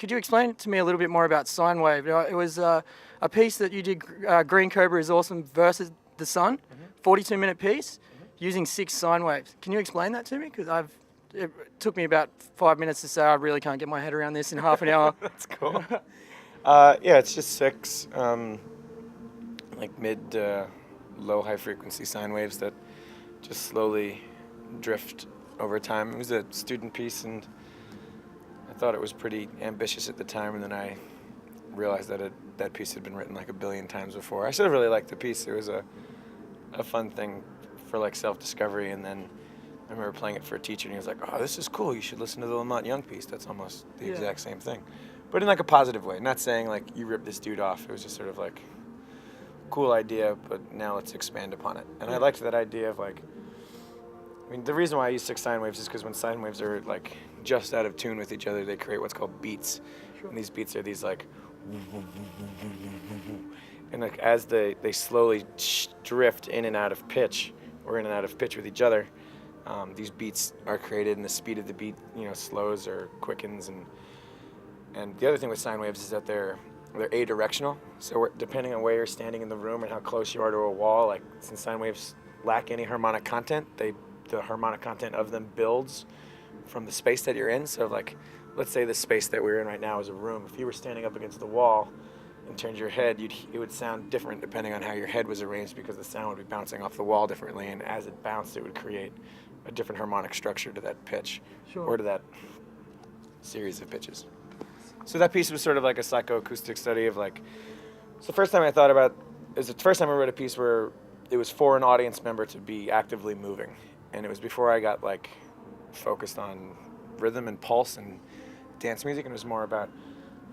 could you explain to me a little bit more about Sine Wave? It was a piece that you did, Green Cobra is Awesome versus the Sun, 42-minute piece, using 6 sine waves. Can you explain that to me? Because it took me about 5 minutes to say I really can't get my head around this in half an hour. That's cool. Yeah, it's just 6 like mid, low, high frequency sine waves that just slowly drift over time. It was a student piece, and I thought it was pretty ambitious at the time, and then I realized that that piece had been written like a billion times before. I should have really liked the piece. It was a fun thing for like self-discovery, and then I remember playing it for a teacher, and he was like, "Oh, this is cool. You should listen to the Lamont Young piece. That's almost the exact same thing." But in like a positive way, not saying like you ripped this dude off. It was just sort of like, cool idea, but now let's expand upon it. And I liked that idea of like, I mean, the reason why I use 6 sine waves is because when sine waves are like just out of tune with each other, they create what's called beats. Sure. And these beats are these like, and like as they slowly drift in and out of pitch, or in and out of pitch with each other, these beats are created, and the speed of the beat, slows or quickens. And the other thing with sine waves is that they're adirectional. So depending on where you're standing in the room and how close you are to a wall, like since sine waves lack any harmonic content, the harmonic content of them builds from the space that you're in. So like, let's say the space that we're in right now is a room. If you were standing up against the wall and turned your head, it would sound different depending on how your head was arranged, because the sound would be bouncing off the wall differently, and as it bounced, it would create a different harmonic structure to that pitch, or to that series of pitches. So that piece was sort of like a psychoacoustic study of like, it's the first time I thought about, is the first time I wrote a piece where it was for an audience member to be actively moving. And it was before I got like focused on rhythm and pulse and dance music, and it was more about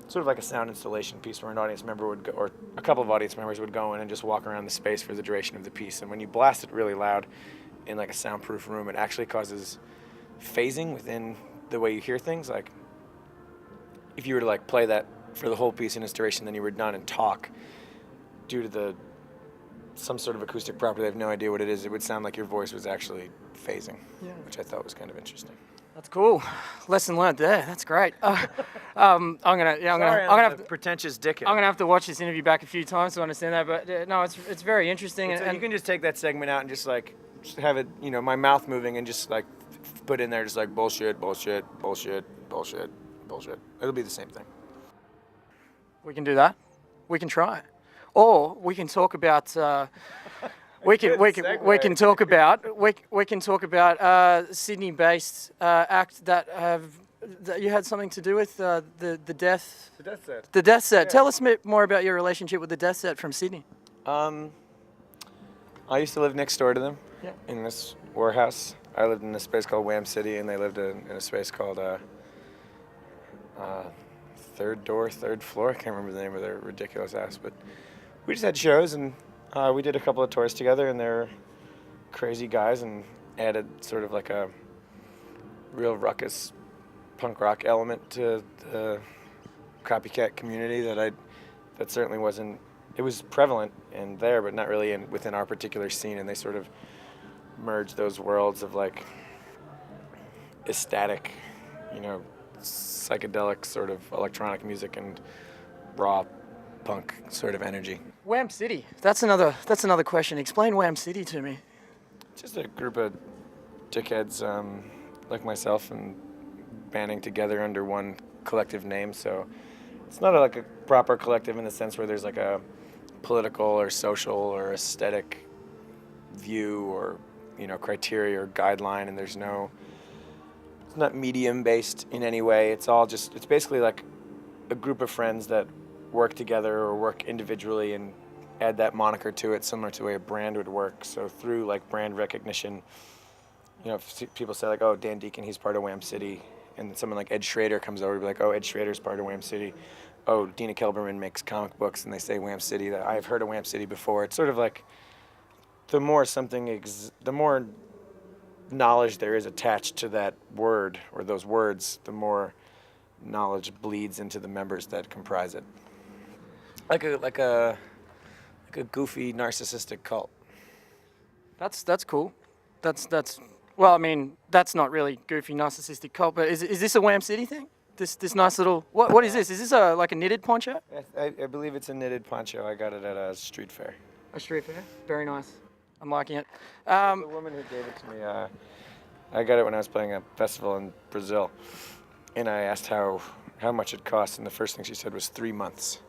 sort of like a sound installation piece where an audience member would go, or a couple of audience members would go in and just walk around the space for the duration of the piece. And when you blast it really loud in like a soundproof room, it actually causes phasing within the way you hear things. Like if you were to like play that for the whole piece in its duration, then you were done and talk, due to some sort of acoustic property, I have no idea what it is, it would sound like your voice was actually phasing, which I thought was kind of interesting. That's cool. Lesson learned there. That's great. I'm gonna have to, pretentious dickhead. I'm gonna have to watch this interview back a few times to understand that. But no, it's very interesting. And you can just take that segment out and just have it, my mouth moving, and just like put in there just like bullshit, bullshit, bullshit, bullshit, bullshit. It'll be the same thing. We can do that. We can try. Or we can talk about. We can talk about Sydney-based act that you had something to do with the death. The death set. The death set. Yeah. Tell us more about your relationship with the death set from Sydney. I used to live next door to them. Yeah. In this warehouse. I lived in a space called Wham City, and they lived in a space called Third Door, Third Floor. I can't remember the name of their ridiculous ass, but we just had shows, and we did a couple of tours together, and they're crazy guys, and added sort of like a real ruckus punk rock element to the copycat community that certainly wasn't. It was prevalent in there, but not really within our particular scene, and they sort of merged those worlds of like ecstatic, psychedelic sort of electronic music and raw punk sort of energy. Wham City. That's another question. Explain Wham City to me. Just a group of dickheads like myself, and banding together under one collective name. So it's not like a proper collective in the sense where there's like a political or social or aesthetic view or criteria or guideline, and it's not medium based in any way. It's basically like a group of friends that work together or work individually and add that moniker to it, similar to the way a brand would work. So through like brand recognition, if people say like, oh, Dan Deacon, he's part of Wham City, and someone like Ed Schrader comes over to be like, oh, Ed Schrader's part of Wham City. Oh, Dina Kelberman makes comic books, and they say Wham City. That I've heard of Wham City before. It's sort of like the more knowledge there is attached to that word or those words, the more knowledge bleeds into the members that comprise it. Like a goofy narcissistic cult. That's cool. Well, I mean, that's not really goofy narcissistic cult, but is this a Wham City thing? this nice little. What is this? Is this like a knitted poncho? I believe it's a knitted poncho. I got it at a street fair. A street fair. Very nice. I'm liking it. The woman who gave it to me, I got it when I was playing a festival in Brazil, and I asked how much it cost, and the first thing she said was 3 months,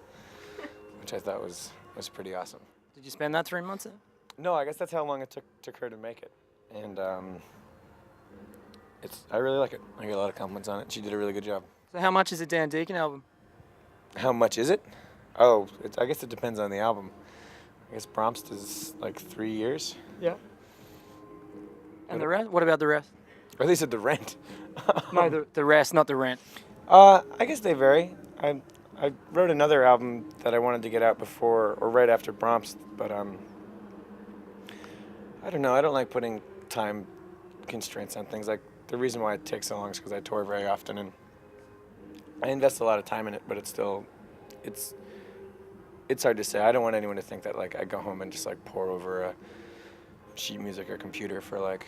which I thought was pretty awesome. Did you spend that 3 months there? No, I guess that's how long it took her to make it, and I really like it. I get a lot of compliments on it. She did a really good job. So how much is a Dan Deacon album? How much is it? Oh, I guess it depends on the album. I guess Barrence is like 3 years. Yeah. And the rest? What about the rest? Or they said the rent. No, the rest, not the rent. I guess they vary. I wrote another album that I wanted to get out before or right after Barrence, but I don't know. I don't like putting time constraints on things. Like the reason why it takes so long is because I tour very often, and I invest a lot of time in it. But it's hard to say. I don't want anyone to think that like I go home and just like pour over a sheet music or computer for like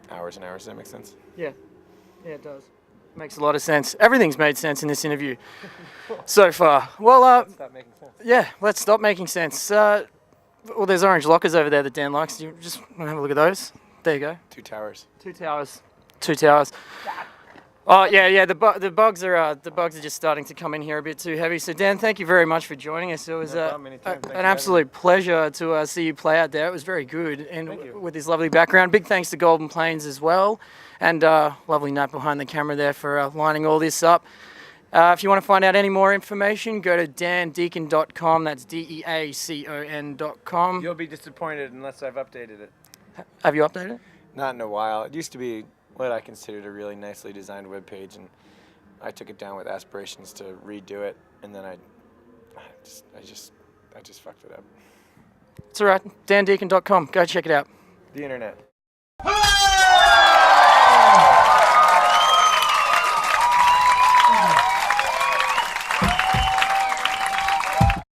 hours and hours. Does that make sense? Yeah, it does. Makes a lot of sense. Everything's made sense in this interview so far. Well, Let's stop making sense. Yeah, let's stop making sense. Well, there's orange lockers over there that Dan likes. Do you just want to have a look at those? There you go. 2 towers. 2 towers. 2 towers. Oh yeah. The bugs are just starting to come in here a bit too heavy. So Dan, thank you very much for joining us. It was an absolute pleasure to see you play out there. It was very good, and with this lovely background. Big thanks to Golden Plains as well, and lovely Nat behind the camera there for lining all this up. If you want to find out any more information, go to dandeacon.com. That's DEACON.com. You'll be disappointed unless I've updated it. Have you updated it? Not in a while. It used to be what I considered a really nicely designed webpage, and I took it down with aspirations to redo it, and then I just fucked it up. It's all right. dandeacon.com. Go check it out. The internet.